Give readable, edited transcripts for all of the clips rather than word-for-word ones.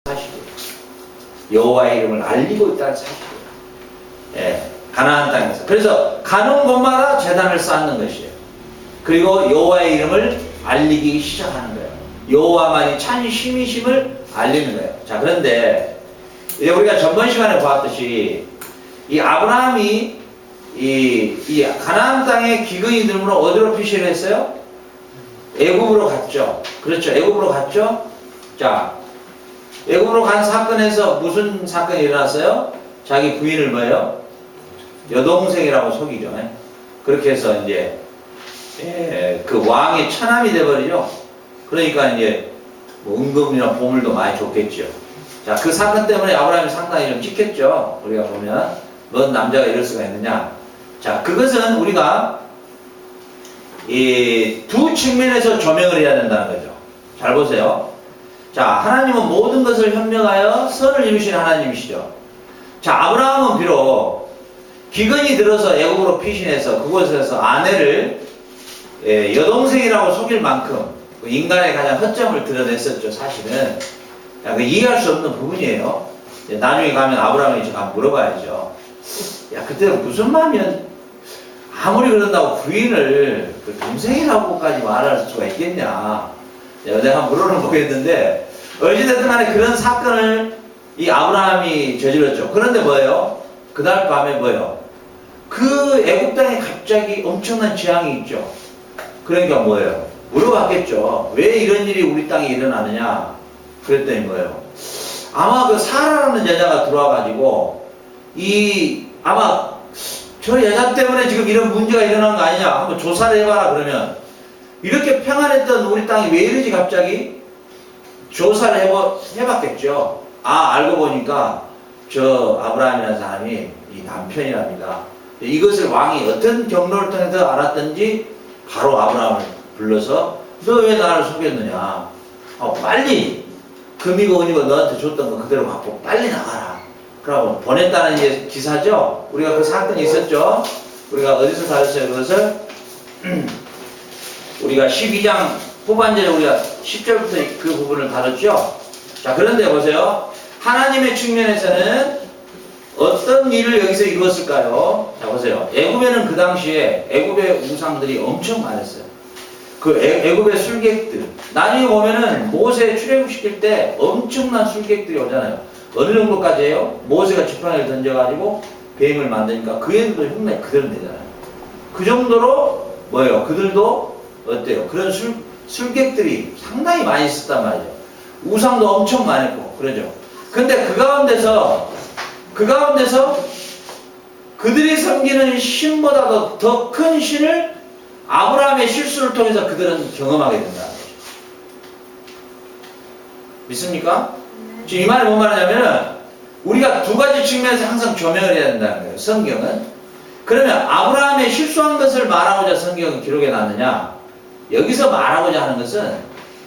사실이에요. 여호와의 이름을 알리고 있다는 사실이에요. 예, 가나안 땅에서. 그래서 가는 곳마다 제단을 쌓는 것이에요. 그리고 여호와의 이름을 알리기 시작하는 거예요. 여호와만이 참 신이심을 알리는 거예요. 자, 그런데 이제 우리가 전번 시간에 보았듯이 이 아브라함이 이 가나안 땅에 기근이 들므로 어디로 피신을 했어요? 애굽으로 갔죠. 그렇죠. 애굽으로 갔죠. 자, 애굽으로 간 사건에서 무슨 사건이 일어났어요? 자기 부인을 뭐예요? 여동생이라고 속이죠. 그렇게 해서 이제 그 왕의 처남이 돼버리죠. 그러니까 이제 뭐 은금이나 보물도 많이 줬겠죠. 자, 그 사건 때문에 아브라함이 상당히 좀 찍혔죠. 우리가 보면 뭔 남자가 이럴 수가 있느냐. 자, 그것은 우리가 이 두 측면에서 조명을 해야 된다는 거죠. 잘 보세요. 자, 하나님은 모든 것을 현명하여 선을 이루시는 하나님이시죠. 자, 아브라함은 비록 기근이 들어서 애굽으로 피신해서 그곳에서 아내를 여동생이라고 속일 만큼 인간의 가장 허점을 드러냈었죠. 사실은 그 이해할 수 없는 부분이에요. 나중에 가면 아브라함이 제가 물어봐야죠. 야, 그때는 무슨 마음이었? 아무리 그런다고 부인을 그 동생이라고까지 말할 수가 있겠냐. 내가 물어는 보겠는데 어찌됐든 간에 그런 사건을 이 아브라함이 저질렀죠. 그런데 뭐예요? 그날 밤에 뭐예요? 그 애굽 땅에 갑자기 엄청난 재앙이 있죠. 그러니까 뭐예요? 물어봤겠죠. 왜 이런 일이 우리 땅에 일어나느냐? 그랬더니 뭐예요? 아마 그 사라라는 여자가 들어와가지고 아마 저 여자 때문에 지금 이런 문제가 일어난 거 아니냐? 한번 조사를 해봐라. 그러면 이렇게 평안했던 우리 땅이 왜 이러지 갑자기? 조사를 해봤겠죠. 아, 알고 보니까 저 아브라함이라는 사람이 이 남편이랍니다. 이것을 왕이 어떤 경로를 통해서 알았던지 바로 아브라함을 불러서 너 왜 나를 속였느냐? 빨리 금이고 은이고 너한테 줬던 거 그대로 갖고 빨리 나가라. 그러고 보냈다는 이제 기사죠. 우리가 그 사건이 있었죠. 우리가 어디서 다뤘어요 그것을? 우리가 12장 후반절에 우리가 10절부터 그 부분을 다뤘죠. 자, 그런데 보세요. 하나님의 측면에서는 어떤 일을 여기서 이루었을까요? 자, 보세요. 애굽에는 그 당시에 애굽의 우상들이 엄청 많았어요. 그 애굽의 술객들. 나중에 보면은 모세 출애굽시킬 때 엄청난 술객들이 오잖아요. 어느 정도까지 해요? 모세가 지팡이를 던져가지고 뱀을 만드니까 그 애들도 흉내 그대로 내잖아요. 그 정도로 뭐예요? 그들도 어때요? 그런 술객들이 상당히 많이 있었단 말이죠. 우상도 엄청 많았고 그러죠. 근데 그 가운데서 그들이 섬기는 신보다도 더 큰 신을 아브라함의 실수를 통해서 그들은 경험하게 된다는 거죠. 믿습니까? 지금 이 말이 뭔 말이냐면은 우리가 두 가지 측면에서 항상 조명을 해야 된다는 거예요. 성경은. 그러면 아브라함의 실수한 것을 말하고자 성경은 기록해 놨느냐? 여기서 말하고자 하는 것은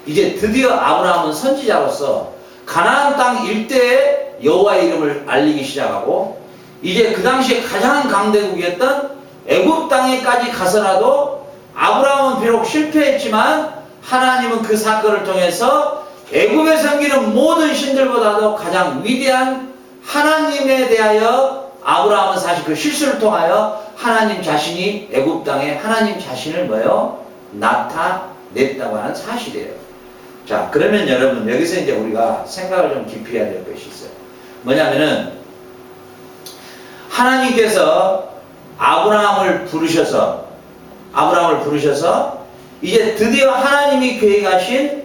이제 드디어 아브라함은 선지자로서 가나안 땅 일대에 여호와의 이름을 알리기 시작하고 이제 그 당시에 가장 강대국이었던 애굽 땅에까지 가서라도 아브라함은 비록 실패했지만 하나님은 그 사건을 통해서 애굽에 섬기는 모든 신들보다도 가장 위대한 하나님에 대하여 아브라함은 사실 그 실수를 통하여 하나님 자신이 애굽 땅에 하나님 자신을 뭐예요? 나타냈다고 하는 사실이에요. 자, 그러면 여러분 여기서 이제 우리가 생각을 좀 깊이 해야 될 것이 있어요. 뭐냐면은 하나님께서 아브라함을 부르셔서 이제 드디어 하나님이 계획하신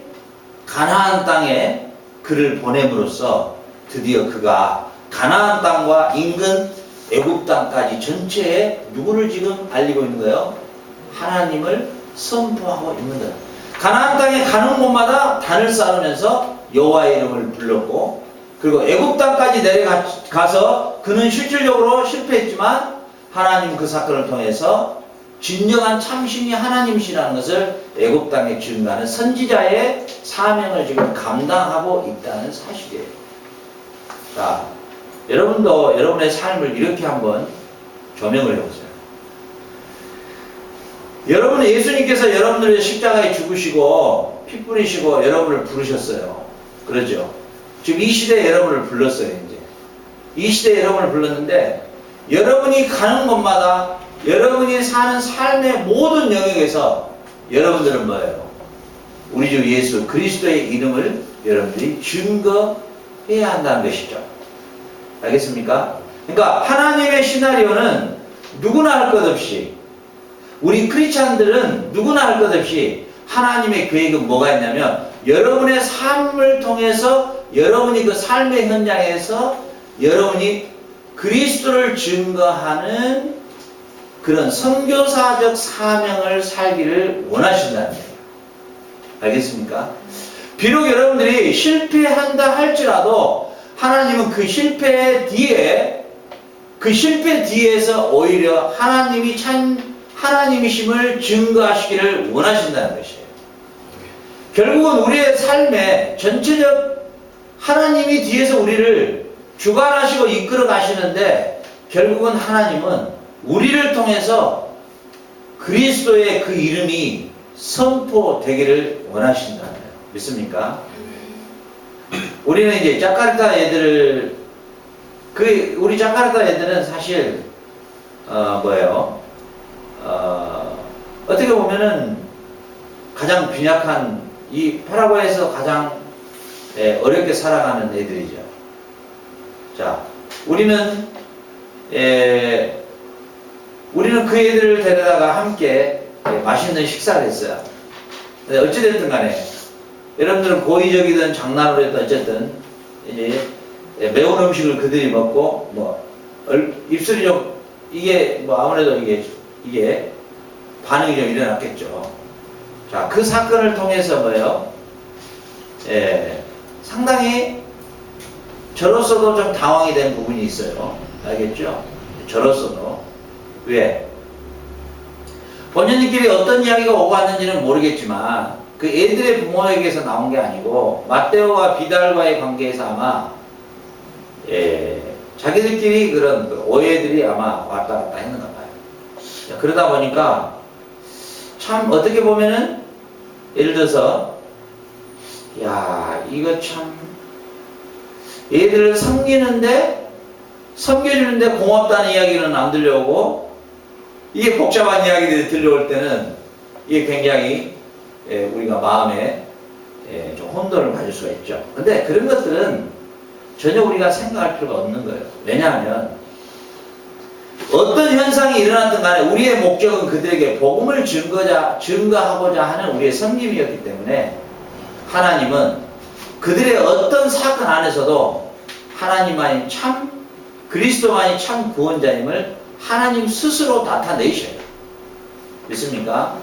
가나안 땅에 그를 보냄으로써 드디어 그가 가나안 땅과 인근 애굽 땅까지 전체에 누구를 지금 알리고 있는 거예요? 하나님을 선포하고 있는 거예요. 가나안 땅에 가는 곳마다 단을 쌓으면서 여호와의 이름을 불렀고 그리고 애굽 땅까지 내려가서 그는 실질적으로 실패했지만 하나님 그 사건을 통해서 진정한 참신이 하나님이시라는 것을 애굽 땅에 증거하는 선지자의 사명을 지금 감당하고 있다는 사실이에요. 자, 여러분도 여러분의 삶을 이렇게 한번 조명을 해보세요. 여러분은 예수님께서 여러분들의 십자가에 죽으시고 피 뿌리시고 여러분을 부르셨어요. 그렇죠? 지금 이 시대에 여러분을 불렀어요, 이제. 이 시대에 여러분을 불렀는데, 여러분이 가는 곳마다, 여러분이 사는 삶의 모든 영역에서 여러분들은 뭐예요? 우리 주 예수 그리스도의 이름을 여러분들이 증거해야 한다는 것이죠. 알겠습니까? 그러니까 하나님의 시나리오는 누구나 할 것 없이, 우리 크리스찬들은 누구나 할 것 없이 하나님의 계획은 뭐가 있냐면, 여러분의 삶을 통해서 여러분이 그 삶의 현장에서 여러분이 그리스도를 증거하는 그런 선교사적 사명을 살기를 원하신다는 거예요. 알겠습니까? 비록 여러분들이 실패한다 할지라도 하나님은 그 실패 뒤에서 오히려 하나님이 참 하나님이심을 증거하시기를 원하신다는 것이에요. 결국은 우리의 삶에 전체적 하나님이 뒤에서 우리를 주관하시고 이끌어 가시는데, 결국은 하나님은 우리를 통해서 그리스도의 그 이름이 선포되기를 원하신다는 거예요. 믿습니까? 우리는 이제 자카르타 애들을, 우리 자카르타 애들은 사실 어떻게 보면은 가장 빈약한, 이 파라과이에서 가장 어렵게 살아가는 애들이죠. 자, 우리는 그 애들을 데려다가 함께 맛있는 식사를 했어요. 근데 어찌됐든 간에 여러분들은 고의적이든 장난으로 했든 어쨌든 이제 매운 음식을 그들이 먹고 입술이 좀 이게 아무래도 이게 반응이 좀 일어났겠죠. 자, 그 사건을 통해서 상당히 저로서도 좀 당황이 된 부분이 있어요. 알겠죠? 저로서도. 왜? 본인들끼리 어떤 이야기가 오고 왔는지는 모르겠지만 그 애들의 부모에게서 나온 게 아니고 마테오와 비달과의 관계에서 아마 자기들끼리 그런 오해들이 아마 왔다 갔다 했는가 봐요. 자, 그러다 보니까 참 어떻게 보면은 예를 들어서 이거 참 얘들을 섬겨주는데 고맙다는 이야기는 안 들려오고, 이게 복잡한 이야기들이 들려올 때는 이게 굉장히 우리가 마음에 좀 혼돈을 가질 수가 있죠. 근데 그런 것들은 전혀 우리가 생각할 필요가 없는 거예요. 왜냐하면 어떤 현상이 일어났든 간에 우리의 목적은 그들에게 복음을 증거하고자 하는 우리의 섬김이었기 때문에 하나님은 그들의 어떤 사건 안에서도 하나님만이 참, 그리스도만이 참 구원자임을 하나님 스스로 나타내셔요. 믿습니까?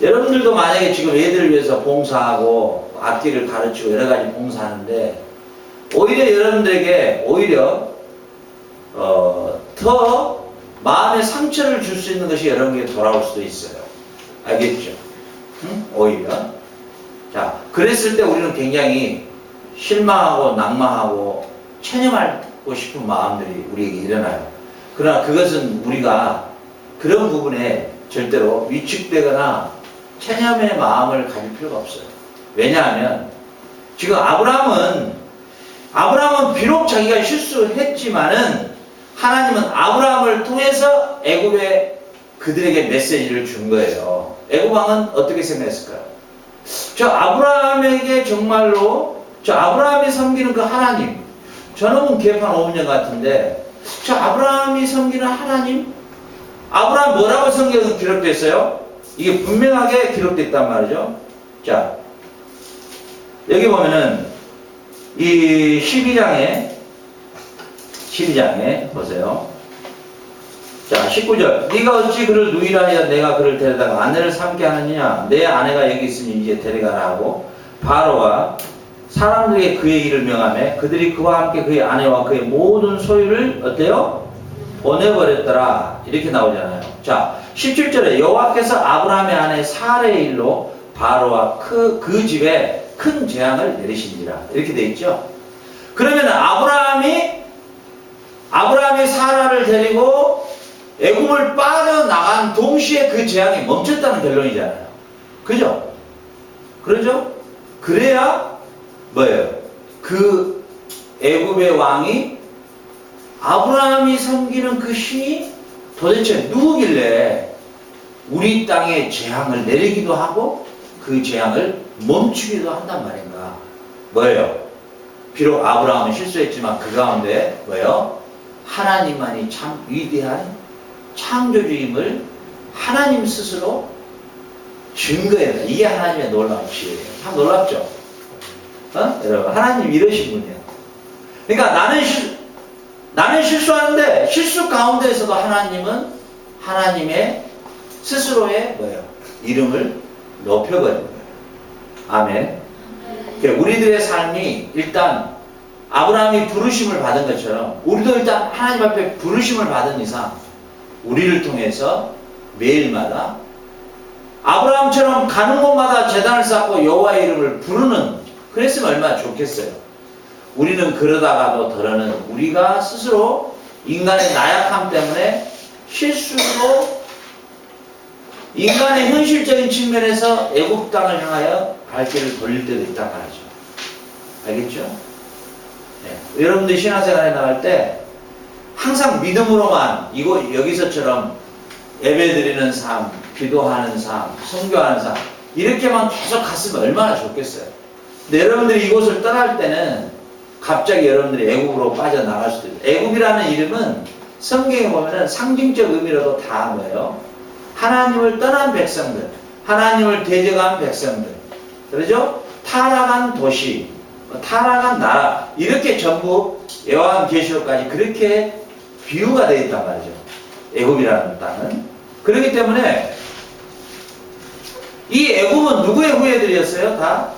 여러분들도 만약에 지금 애들을 위해서 봉사하고 악기를 가르치고 여러 가지 봉사하는데 오히려 여러분들에게 더 마음에 상처를 줄 수 있는 것이 여러분에게 돌아올 수도 있어요. 알겠죠? 응? 오히려. 자, 그랬을 때 우리는 굉장히 실망하고 낙망하고 체념하고 싶은 마음들이 우리에게 일어나요. 그러나 그것은 우리가 그런 부분에 절대로 위축되거나 체념의 마음을 가질 필요가 없어요. 왜냐하면 지금 아브라함은 비록 자기가 실수했지만은 하나님은 아브라함을 통해서 애굽에 그들에게 메시지를 준 거예요. 애굽 왕은 어떻게 생각했을까요? 저 아브라함에게 정말로 저 아브라함이 섬기는 그 하나님, 저놈은 개판 5년 같은데 저 아브라함이 섬기는 하나님, 아브라함 뭐라고 성경은 기록됐어요? 이게 분명하게 기록됐단 말이죠. 자, 여기 보면은 이 12장에 보세요. 자, 19절. 네가 어찌 그를 누이라 하여 내가 그를 데려다가 아내를 삼게 하느냐? 내 아내가 여기 있으니 이제 데려가라 하고 바로와 사람들에게 그의 일을 명하며 그들이 그와 함께 그의 아내와 그의 모든 소유를 어때요? 보내버렸더라. 이렇게 나오잖아요. 자, 17절에 여호와께서 아브라함의 아내 사레의 일로 바로와 그 집에 큰 재앙을 내리시니라. 이렇게 돼 있죠. 그러면 아브라함이 사라를 데리고 애굽을 빠져나간 동시에 그 재앙이 멈췄다는 결론이잖아요. 그죠? 그러죠? 그래야 뭐예요? 그 애굽의 왕이 아브라함이 섬기는 그 신이 도대체 누구길래 우리 땅에 재앙을 내리기도 하고 그 재앙을 멈추기도 한단 말인가? 뭐예요? 비록 아브라함은 실수했지만 그 가운데 뭐예요? 하나님만이 참 위대한 창조주임을 하나님 스스로 증거해요. 이게 하나님의 놀라운 지혜예요. 참 놀랍죠? 여러분, 하나님 이러신 분이에요. 그러니까 나는 실수하는데 실수 가운데에서도 하나님은 하나님의 스스로의 뭐예요? 이름을 높여버린 거예요. 아멘. 그러니까 우리들의 삶이 일단 아브라함이 부르심을 받은 것처럼 우리도 일단 하나님 앞에 부르심을 받은 이상 우리를 통해서 매일마다 아브라함처럼 가는 곳마다 제단을 쌓고 여호와의 이름을 부르는, 그랬으면 얼마나 좋겠어요. 우리는 그러다가도 더러는 우리가 스스로 인간의 나약함 때문에 실수로 인간의 현실적인 측면에서 애국 땅을 향하여 발길을 돌릴 때도 있단 말이죠. 알겠죠? 네. 여러분들 신앙생활에 나갈 때 항상 믿음으로만 여기서처럼 예배드리는 삶, 기도하는 삶, 선교하는 삶 이렇게만 계속 갔으면 얼마나 좋겠어요. 근데 여러분들이 이곳을 떠날 때는 갑자기 여러분들이 애국으로 빠져나갈 수도 있어요. 애국이라는 이름은 성경에 보면은 상징적 의미로도 다 뭐예요? 하나님을 떠난 백성들, 하나님을 대적한 백성들, 그러죠? 타락한 도시, 타락한 나라, 이렇게 전부 요한계시록까지 그렇게 비유가 되어 있단 말이죠. 애굽이라는 땅은. 그렇기 때문에 이 애굽은 누구의 후예들이었어요? 다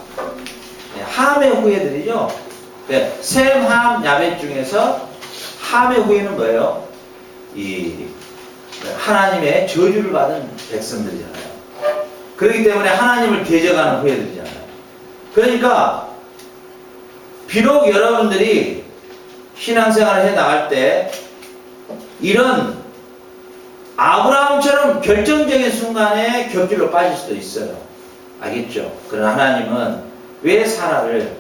함의 후예들이죠. 네, 셈, 함, 야벳 중에서 함의 후예는 뭐예요? 이 하나님의 저주를 받은 백성들이잖아요. 그렇기 때문에 하나님을 대적하는 후예들이잖아요. 그러니까 비록 여러분들이 신앙생활을 해 나갈 때 이런 아브라함처럼 결정적인 순간에 곁길로 빠질 수도 있어요. 알겠죠? 그러나 하나님은 왜 사라를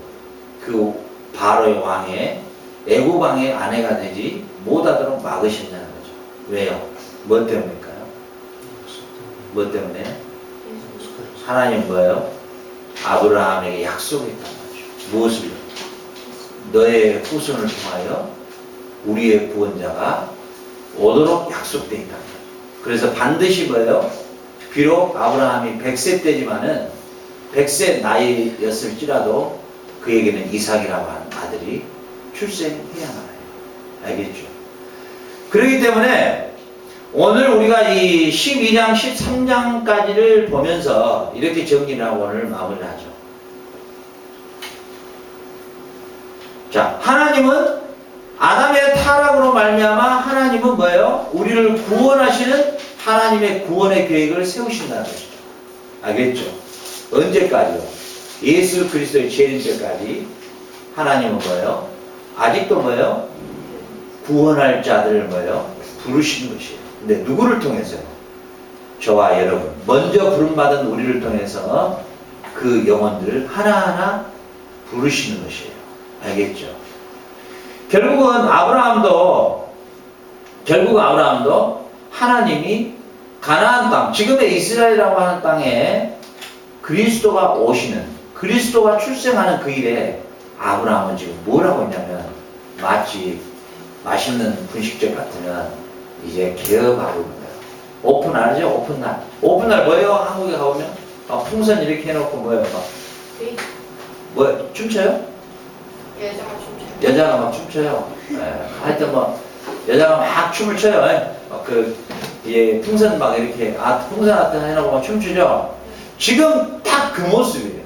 그 바로의 왕의 애굽 왕의 아내가 되지 못하도록 막으셨냐는 거죠. 왜요? 뭐 때문일까요? 뭐 때문에? 하나님 뭐예요? 아브라함에게 약속했단 말이죠. 무엇을요? 너의 후손을 통하여 우리의 구원자가 오도록 약속되어 있단 말이에요. 그래서 반드시 뭐예요? 비록 아브라함이 100세 때지만은 100세 나이였을지라도 그에게는 이삭이라고 하는 아들이 출생해야만 해요. 알겠죠? 그렇기 때문에 오늘 우리가 이 12장, 13장까지를 보면서 이렇게 정리를 하고 오늘 마무리를 하죠. 자, 하나님은 아담의 타락으로 말미암아 하나님은 뭐예요? 우리를 구원하시는 하나님의 구원의 계획을 세우신다는 것이죠. 알겠죠? 언제까지요? 예수 그리스도의 재림 때까지 하나님은 뭐예요? 아직도 뭐예요? 구원할 자들을 뭐예요? 부르시는 것이에요. 근데 누구를 통해서요? 저와 여러분, 먼저 부름받은 우리를 통해서 그 영혼들을 하나하나 부르시는 것이에요. 알겠죠? 결국은 아브라함도 하나님이 가나안 땅, 지금의 이스라엘이라고 하는 땅에 그리스도가 오시는, 그리스도가 출생하는 그 일에 아브라함은 지금 뭘 하고 있냐면 마치 맛있는 분식집 같으면 이제 개업하고 있는 거예요. 오픈날 하죠? 오픈날. 오픈날 뭐예요? 한국에 가보면 막 풍선 이렇게 해놓고 뭐예요? 뭐 춤춰요? 여자가 막 춤춰요. 하여튼 뭐 여자가 막 춤을 춰요. 풍선 막 이렇게 풍선 아트 해놓고 막 춤추죠. 지금 딱 그 모습이에요.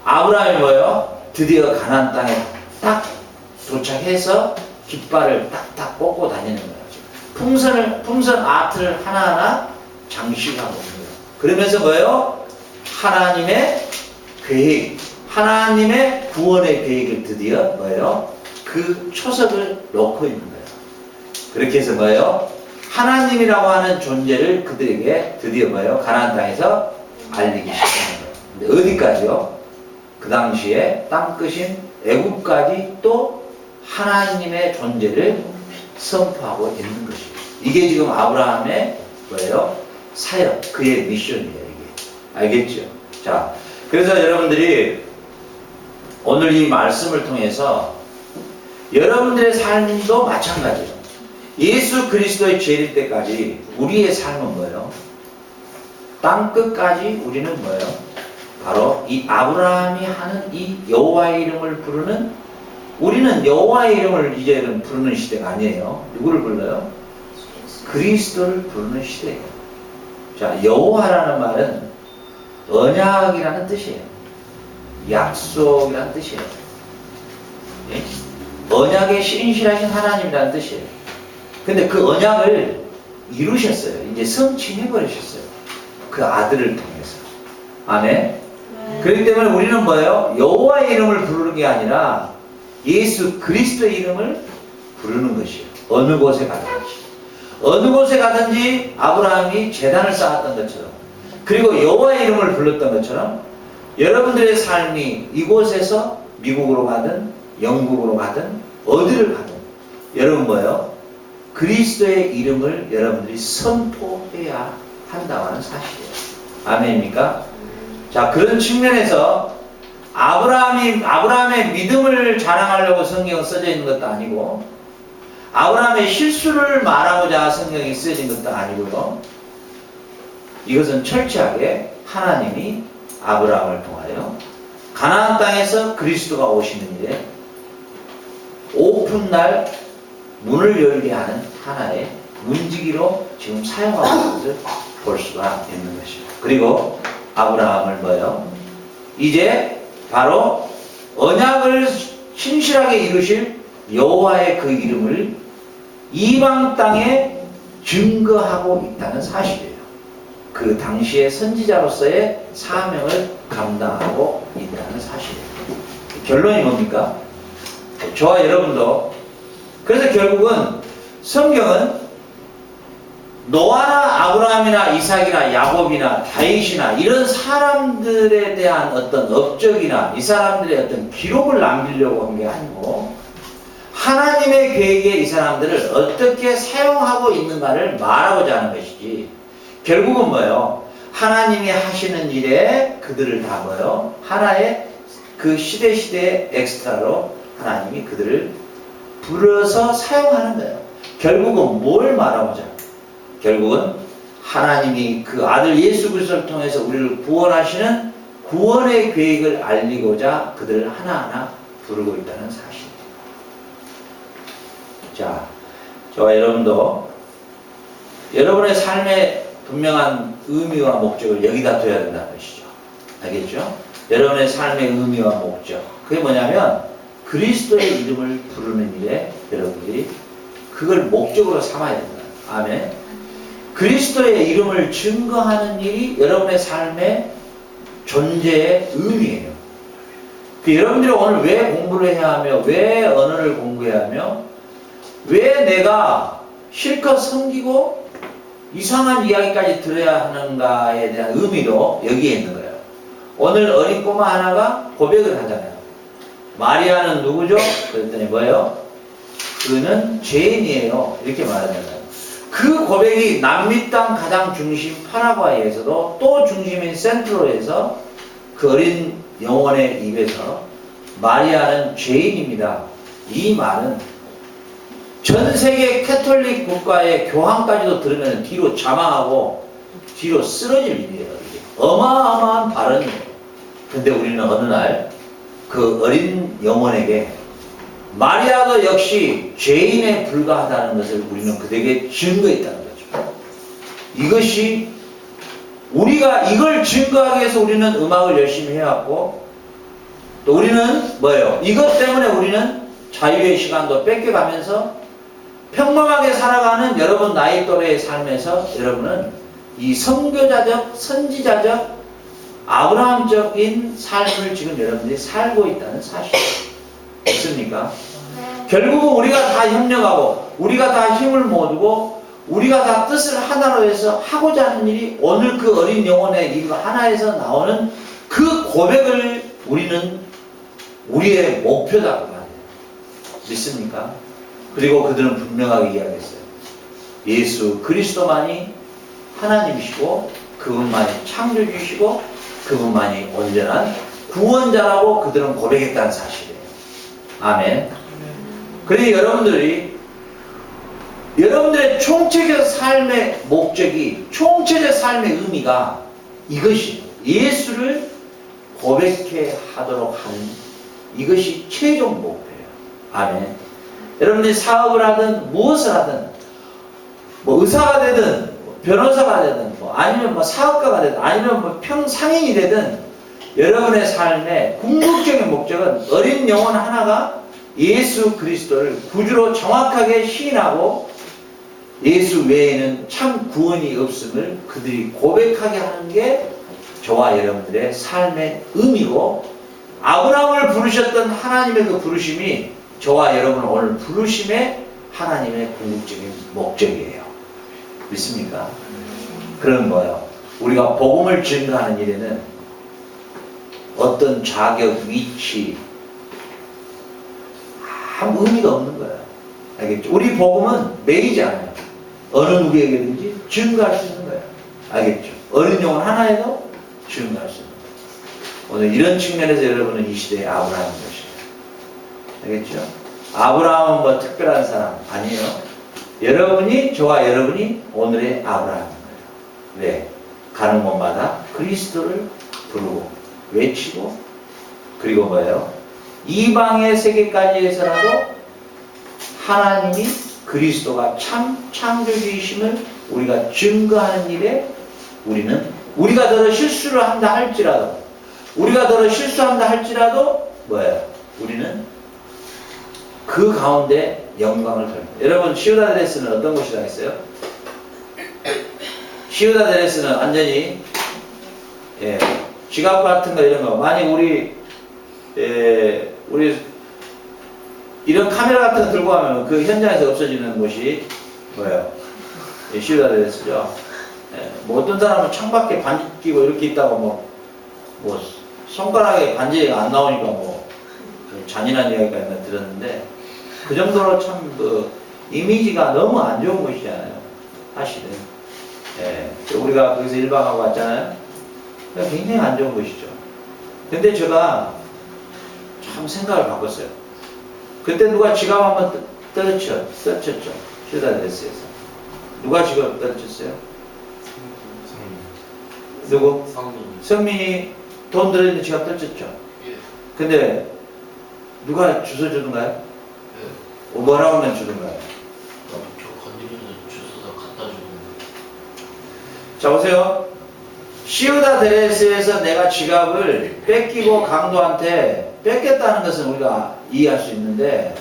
아브라함이 뭐예요? 드디어 가나안 땅에 딱 도착해서 깃발을 딱딱 꽂고 다니는 거예요. 풍선 아트를 하나하나 장식하고 있는 거예요. 그러면서 뭐예요? 하나님의 계획, 하나님의 구원의 계획을 드디어 뭐예요? 그 초석을 놓고 있는 거예요. 그렇게 해서 뭐예요? 하나님이라고 하는 존재를 그들에게 드디어 뭐예요? 가나안 땅에서 알리기 시작하는 거예요. 근데 어디까지요? 그 당시에 땅끝인 애국까지 또 하나님의 존재를 선포하고 있는 것입니다. 이게 지금 아브라함의 뭐예요? 사역, 그의 미션이에요. 이게. 알겠죠? 자, 그래서 여러분들이 오늘 이 말씀을 통해서 여러분들의 삶도 마찬가지예요. 예수 그리스도의 재림 때까지 우리의 삶은 뭐예요? 땅끝까지 우리는 뭐예요? 바로 이 아브라함이 하는 이 여호와의 이름을 부르는, 우리는 여호와의 이름을 이제는 부르는 시대가 아니에요. 누구를 불러요? 그리스도를 부르는 시대예요. 자, 여호와라는 말은 언약이라는 뜻이에요. 약속이라는 뜻이에요. 예? 언약에 신실하신 하나님이라는 뜻이에요. 근데 그 언약을 이루셨어요. 이제 성취해버리셨어요. 그 아들을 통해서. 아멘? 그렇기 때문에 우리는 뭐예요? 여호와의 이름을 부르는 게 아니라 예수 그리스도의 이름을 부르는 것이에요. 어느 곳에 가든지. 어느 곳에 가든지 아브라함이 제단을 쌓았던 것처럼, 그리고 여호와의 이름을 불렀던 것처럼 여러분들의 삶이 이곳에서 미국으로 가든 영국으로 가든 어디를 가든 여러분 뭐예요? 그리스도의 이름을 여러분들이 선포해야 한다는 사실이에요. 아멘입니까? 자, 그런 측면에서 아브라함의 믿음을 자랑하려고 성경은 써져 있는 것도 아니고, 아브라함의 실수를 말하고자 성경이 쓰여진 것도 아니고요. 이것은 철저하게 하나님이 아브라함을 통하여 가나안 땅에서 그리스도가 오시는 일에 오픈날 문을 열게 하는 하나의 문지기로 지금 사용하고 있는 것을 볼 수가 있는 것입니다. 그리고 아브라함을 뭐예요? 이제 바로 언약을 신실하게 이루실 여호와의 그 이름을 이방 땅에 증거하고 있다는 사실이에요. 그 당시의 선지자로서의 사명을 감당하고 있다는 사실이에요. 결론이 뭡니까? 저와 여러분도, 그래서 결국은 성경은 노아나 아브라함이나 이삭이나 야곱이나 다윗이나 이런 사람들에 대한 어떤 업적이나 이 사람들의 어떤 기록을 남기려고 한 게 아니고, 하나님의 계획에 이 사람들을 어떻게 사용하고 있는가를 말하고자 하는 것이지, 결국은 뭐예요? 하나님이 하시는 일에 그들을 다 뭐예요? 하나의 그 시대시대의 엑스트라로 하나님이 그들을 불어서 사용하는 거예요. 결국은 뭘 말하고자? 결국은 하나님이 그 아들 예수 그리스도를 통해서 우리를 구원하시는 구원의 계획을 알리고자 그들을 하나하나 부르고 있다는 사실. 자, 저와 여러분도 여러분의 삶의 분명한 의미와 목적을 여기다 둬야 된다는 것이죠. 알겠죠? 여러분의 삶의 의미와 목적. 그게 뭐냐면 그리스도의 이름을 부르는 일에 여러분들이 그걸 목적으로 삼아야 된다. 아멘. 그리스도의 이름을 증거하는 일이 여러분의 삶의 존재의 의미예요. 여러분들이 오늘 왜 공부를 해야 하며, 왜 언어를 공부해야 하며, 왜 내가 실컷 섬기고 이상한 이야기까지 들어야 하는가에 대한 의미도 여기에 있는 거예요. 오늘 어린 꼬마 하나가 고백을 하잖아요. 마리아는 누구죠? 그랬더니 뭐예요? 그는 죄인이에요. 이렇게 말하잖아요. 그 고백이 남미 땅 가장 중심 파라과이에서도 또 중심인 센트로에서 그 어린 영혼의 입에서 마리아는 죄인입니다. 이 말은 전 세계 캐톨릭 국가의 교황까지도 들으면 뒤로 자망하고 뒤로 쓰러질 일이에요. 이게 어마어마한 발언이에요. 근데 우리는 어느 날 그 어린 영혼에게 마리아도 역시 죄인에 불과하다는 것을 우리는 그에게 증거했다는 거죠. 이것이 우리가 이걸 증거하기 위해서 우리는 음악을 열심히 해왔고, 또 우리는 뭐예요? 이것 때문에 우리는 자유의 시간도 뺏겨가면서 평범하게 살아가는 여러분 나이 또래의 삶에서 여러분은 이 선교자적, 선지자적, 아브라함적인 삶을 지금 여러분들이 살고 있다는 사실. 있습니까? 결국은 우리가 다 협력하고, 우리가 다 힘을 모으고, 우리가 다 뜻을 하나로 해서 하고자 하는 일이 오늘 그 어린 영혼의 입 하나에서 나오는 그 고백을 우리는 우리의 목표다 그 말이에요. 믿습니까? 그리고 그들은 분명하게 이야기했어요. 예수 그리스도만이 하나님이시고 그분만이 창조주시고 그분만이 온전한 구원자라고 그들은 고백했다는 사실이에요. 아멘. 그러니 여러분들의 총체적 삶의 목적이, 총체적 삶의 의미가 이것이 예수를 고백해 하도록 하는 이것이 최종 목표예요. 아멘. 여러분들이 사업을 하든 무엇을 하든 뭐 의사가 되든 변호사가 되든 뭐 아니면 뭐 사업가가 되든 아니면 뭐 평상인이 되든 여러분의 삶의 궁극적인 목적은 어린 영혼 하나가 예수 그리스도를 구주로 정확하게 시인하고 예수 외에는 참 구원이 없음을 그들이 고백하게 하는 게 저와 여러분들의 삶의 의미고, 아브라함을 부르셨던 하나님의 그 부르심이 저와 여러분을 오늘 부르심의 하나님의 궁극적인 목적이에요. 믿습니까? 그런 거예요. 우리가 복음을 증거하는 일에는 어떤 자격, 위치 아무 의미가 없는 거예요. 알겠죠? 우리 복음은 매이지 않아요. 어느 누구에게든지 증거할 수 있는 거예요. 알겠죠? 어린 영혼 하나에도 증거할 수 있는 거예요. 오늘 이런 측면에서 여러분은 이 시대의 아브라함인 것이에요. 알겠죠? 아브라함은 뭐 특별한 사람 아니에요. 여러분이, 저와 여러분이 오늘의 아브라함인 거예요. 왜? 가는 곳마다 그리스도를 부르고 외치고, 그리고 뭐예요? 이방의 세계까지에서라도 하나님이 그리스도가 참 창조주이심을 우리가 증거하는 일에 우리가 더러 실수를 한다 할지라도, 뭐예요? 우리는 그 가운데 영광을 돌립니다. 여러분, 시우다데레스는 어떤 곳이라 했어요? 시우다데레스는 완전히 지갑 같은 거 이런 거, 만약 우리 이런 카메라 같은 거 들고 가면 그 현장에서 없어지는 곳이 뭐예요? 시우다데레스죠. 뭐 어떤 사람은 창밖에 반지 끼고 이렇게 있다고 뭐 손가락에 반지가 안 나오니까 뭐 잔인한 이야기가 있나 들었는데, 그 정도로 참 그 이미지가 너무 안 좋은 곳이잖아요. 사실은. 우리가 거기서 1박하고 왔잖아요. 굉장히 안 좋은 곳이죠. 근데 제가 참 생각을 바꿨어요. 그때 누가 지갑 한번 떨어졌죠. 시우다데레스에서. 누가 지갑 떨어졌어요? 누구? 성민이 돈 들어있는 지갑 떨어졌죠. 근데 누가 주워 주던가요? 뭐라고 하면 주던가요? 저 건드리면 주워서 갖다 주는. 자, 보세요. 시우다데레스에서 내가 지갑을 뺏기고 강도한테 뺏겼다는 것은 우리가 이해할 수 있는데,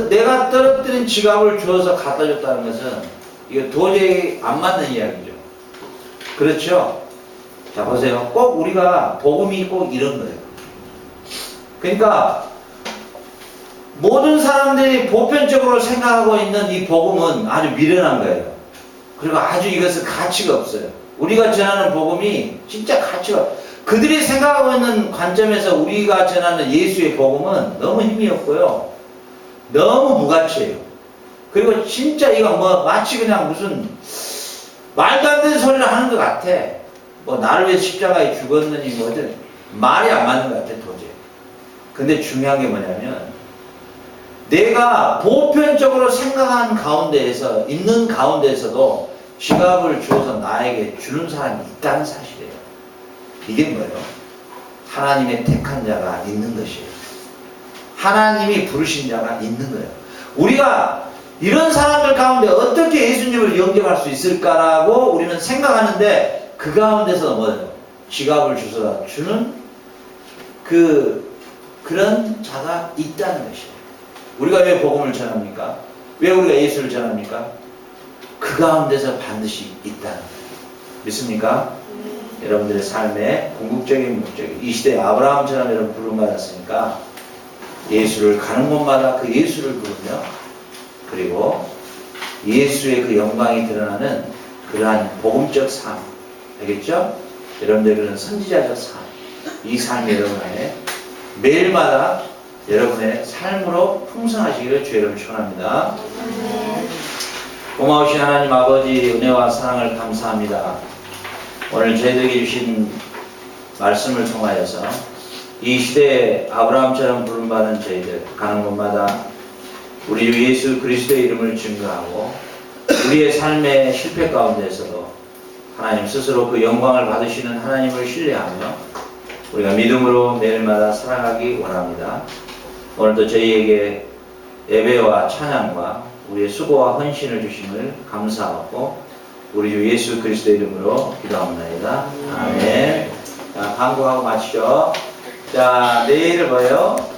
내가 떨어뜨린 지갑을 주워서 갖다 줬다는 것은 이거 도저히 안 맞는 이야기죠. 그렇죠? 자, 보세요. 꼭 우리가 복음이 꼭 이런 거예요. 그러니까 모든 사람들이 보편적으로 생각하고 있는 이 복음은 아주 미련한 거예요. 그리고 아주 이것은 가치가 없어요. 우리가 전하는 복음이 진짜 가치가 없어요. 그들이 생각하고 있는 관점에서 우리가 전하는 예수의 복음은 너무 힘이 없고요. 너무 무가치예요. 그리고 진짜 이거 뭐 마치 그냥 무슨 말도 안 되는 소리를 하는 것 같아. 뭐 나를 위해 십자가에 죽었느니 뭐든 말이 안 맞는 것 같아 도저히. 근데 중요한 게 뭐냐면, 내가 보편적으로 생각하는 가운데에서 있는 가운데에서도 지갑을 주어서 나에게 주는 사람이 있다는 사실이에요. 이게 뭐예요? 하나님의 택한 자가 있는 것이에요. 하나님이 부르신 자가 있는 거예요. 우리가 이런 사람들 가운데 어떻게 예수님을 영접할 수 있을까라고 우리는 생각하는데, 그 가운데서 뭐예요? 지갑을 주워다 주는 그런 자가 있다는 것이에요. 우리가 왜 복음을 전합니까? 왜 우리가 예수를 전합니까? 그 가운데서 반드시 있다는 거예요. 믿습니까? 여러분들의 삶의 궁극적인 목적이, 이 시대에 아브라함처럼 여러분 부름받았으니까 예수를 가는 곳마다 그 예수를 부르며, 그리고 예수의 그 영광이 드러나는 그러한 복음적 삶, 알겠죠? 여러분들의 그런 선지자적 삶, 이 삶이 여러분 안에 매일마다 여러분의 삶으로 풍성하시기를 주의 이름으로 축원합니다. 고마우신 하나님 아버지 은혜와 사랑을 감사합니다. 오늘 저희들에게 주신 말씀을 통하여서 이 시대에 아브라함처럼 부름받은 저희들 가는 곳마다 우리 주 예수 그리스도의 이름을 증거하고 우리의 삶의 실패 가운데서도 하나님 스스로 그 영광을 받으시는 하나님을 신뢰하며 우리가 믿음으로 매일마다 살아가기 원합니다. 오늘도 저희에게 예배와 찬양과 우리의 수고와 헌신을 주심을 감사하고 우리 주 예수 그리스도의 이름으로 기도합니다. 아멘. 자, 광고하고 마치죠. 자, 내일 뭐예요?